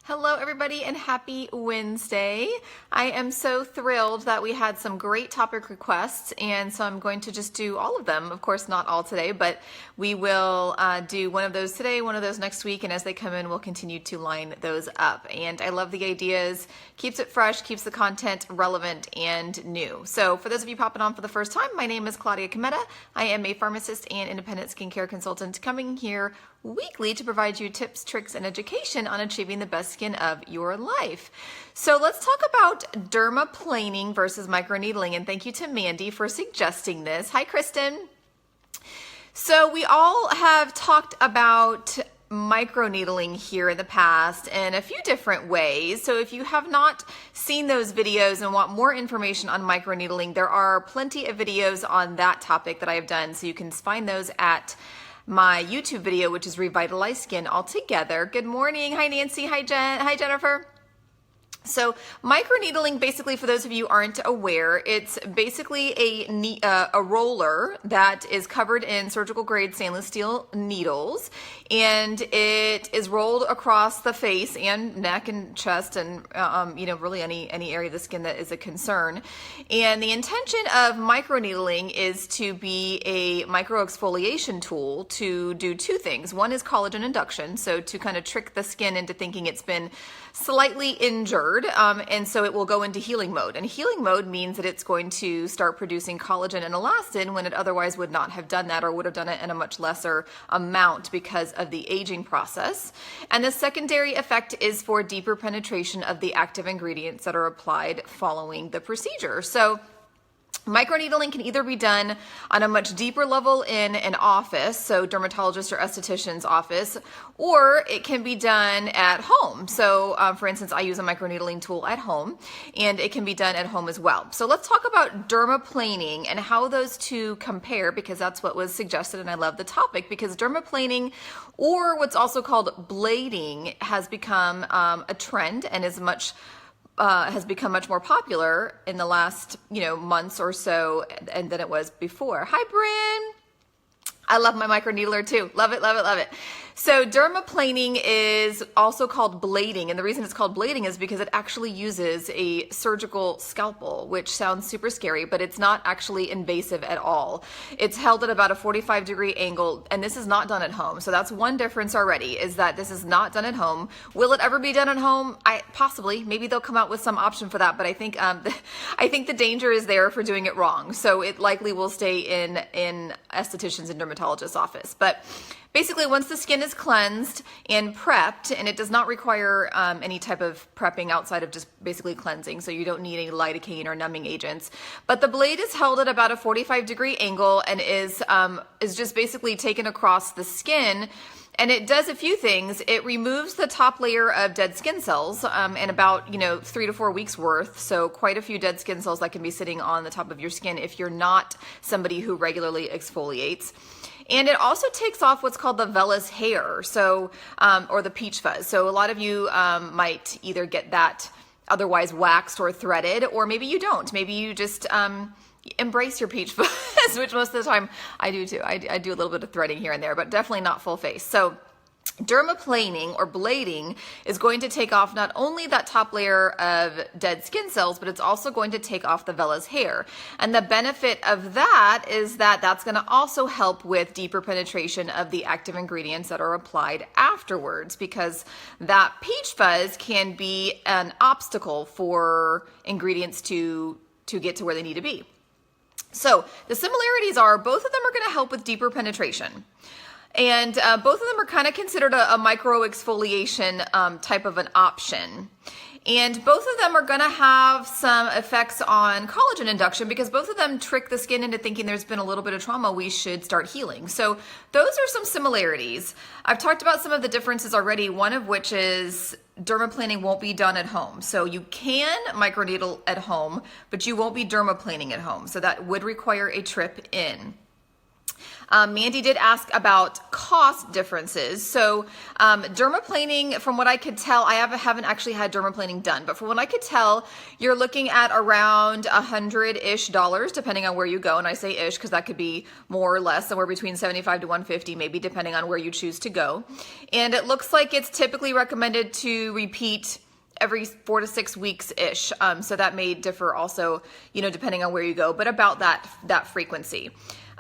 Hello everybody and happy Wednesday. I am so thrilled that we had some great topic requests, and so I'm going to just do all of them. Of course, not all today, but we will do one of those today, one of those next week, and as they come in, we'll continue to line those up. And I love the ideas, keeps it fresh, keeps the content relevant and new. So for those of you popping on for the first time, my name is Claudia Cometa. I am a pharmacist and independent skincare consultant coming here weekly to provide you tips, tricks, and education on achieving the best skin of your life. So let's talk about dermaplaning versus microneedling, and thank you to Mandy for suggesting this. Hi, Kristen. So we all have talked about microneedling here in the past in a few different ways. So if you have not seen those videos and want more information on microneedling, there are plenty of videos on that topic that I have done, so you can find those at my YouTube video, which is Revitalize Skin Altogether. Good morning. Hi, Nancy. Hi, Jen. Hi, Jennifer. So microneedling, basically, for those of you who aren't aware, it's basically a roller that is covered in surgical grade stainless steel needles, and it is rolled across the face and neck and chest and really any area of the skin that is a concern. And the intention of microneedling is to be a microexfoliation tool to do two things. One is collagen induction, so to kind of trick the skin into thinking it's been slightly injured, and so it will go into healing mode. And healing mode means that it's going to start producing collagen and elastin when it otherwise would not have done that, or would have done it in a much lesser amount because of the aging process. And the secondary effect is for deeper penetration of the active ingredients that are applied following the procedure. So microneedling can either be done on a much deeper level in an office, so dermatologist or esthetician's office, or it can be done at home. So for instance, I use a microneedling tool at home, and it can be done at home as well. So let's talk about dermaplaning and how those two compare, because that's what was suggested, and I love the topic because dermaplaning, or what's also called blading, has become a trend and has become much more popular in the last months or so and than it was before. Hi, Bryn. I love my microneedler too. Love it, love it, love it. So dermaplaning is also called blading, and the reason it's called blading is because it actually uses a surgical scalpel, which sounds super scary, but it's not actually invasive at all. It's held at about a 45-degree angle, and this is not done at home. So that's one difference already, is that this is not done at home. Will it ever be done at home? Possibly. Maybe they'll come out with some option for that, but I think the danger is there for doing it wrong. So it likely will stay in estheticians and dermatologists' office. But basically, once the skin is cleansed and prepped, and it does not require any type of prepping outside of just basically cleansing, so you don't need any lidocaine or numbing agents. But the blade is held at about a 45-degree angle and is just basically taken across the skin. And it does a few things. It removes the top layer of dead skin cells, and about 3 to 4 weeks worth. So quite a few dead skin cells that can be sitting on the top of your skin if you're not somebody who regularly exfoliates. And it also takes off what's called the vellus hair, so or the peach fuzz. So a lot of you might either get that otherwise waxed or threaded, or maybe you don't. Maybe you just embrace your peach fuzz, which most of the time I do too. I do a little bit of threading here and there, but definitely not full face. So dermaplaning or blading is going to take off not only that top layer of dead skin cells, but it's also going to take off the vellus hair. And the benefit of that is that that's going to also help with deeper penetration of the active ingredients that are applied afterwards, because that peach fuzz can be an obstacle for ingredients to get to where they need to be. So the similarities are both of them are going to help with deeper penetration. And both of them are kind of considered a micro exfoliation type of an option. And both of them are going to have some effects on collagen induction, because both of them trick the skin into thinking there's been a little bit of trauma, we should start healing. So those are some similarities. I've talked about some of the differences already, one of which is dermaplaning won't be done at home. So you can microneedle at home, but you won't be dermaplaning at home. So that would require a trip in. Mandy did ask about cost differences. So dermaplaning, from what I could tell, I haven't actually had dermaplaning done, but from what I could tell, you're looking at around $100-ish, depending on where you go. And I say ish because that could be more or less, somewhere between 75 to 150, maybe depending on where you choose to go. And it looks like it's typically recommended to repeat every 4 to 6 weeks-ish. So that may differ also, depending on where you go, but about that frequency.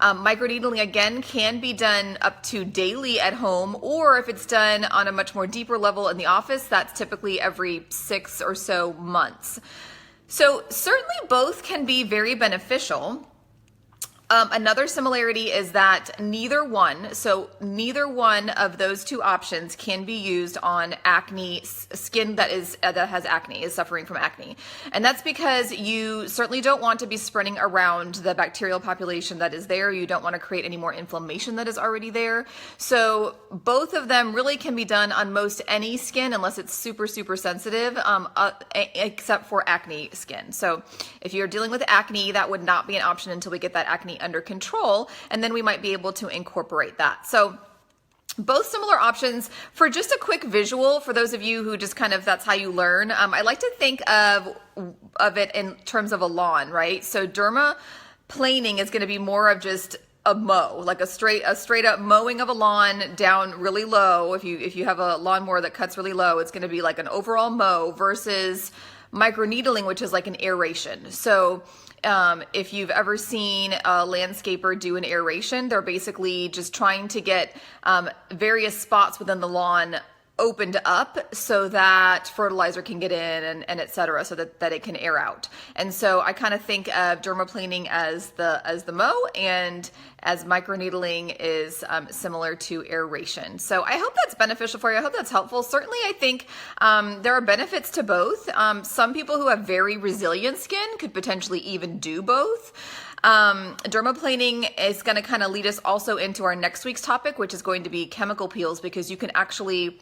Microneedling, again, can be done up to daily at home, or if it's done on a much more deeper level in the office, that's typically every 6 or so months. So certainly both can be very beneficial. Another similarity is that neither one of those two options can be used on skin that has acne, is suffering from acne. And that's because you certainly don't want to be spreading around the bacterial population that is there. You don't want to create any more inflammation that is already there. So both of them really can be done on most any skin unless it's super, super sensitive, except for acne skin. So if you're dealing with acne, that would not be an option until we get that acne under control, and then we might be able to incorporate that. So both similar options. For just a quick visual, for those of you who just that's how you learn, I like to think of it in terms of a lawn, right? So dermaplaning is going to be more of just a mow, like a straight up mowing of a lawn down really low. If you have a lawnmower that cuts really low, it's going to be like an overall mow, versus microneedling, which is like an aeration. So if you've ever seen a landscaper do an aeration, they're basically just trying to get various spots within the lawn opened up so that fertilizer can get in and et cetera, so that it can air out. And so I kind of think of dermaplaning as the mow, and as microneedling is similar to aeration. So I hope that's beneficial for you. I hope that's helpful. Certainly I think there are benefits to both. Some people who have very resilient skin could potentially even do both. Dermaplaning is going to kind of lead us also into our next week's topic, which is going to be chemical peels, because you can actually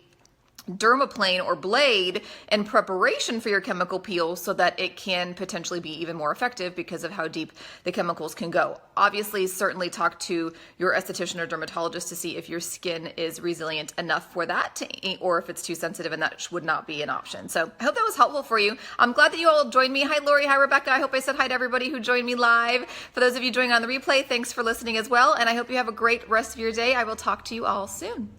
dermaplane or blade in preparation for your chemical peel so that it can potentially be even more effective because of how deep the chemicals can go. Obviously, certainly talk to your esthetician or dermatologist to see if your skin is resilient enough for that, or if it's too sensitive, and that would not be an option. So I hope that was helpful for you. I'm glad that you all joined me. Hi, Lori. Hi, Rebecca. I hope I said hi to everybody who joined me live. For those of you joining on the replay, thanks for listening as well, and I hope you have a great rest of your day. I will talk to you all soon.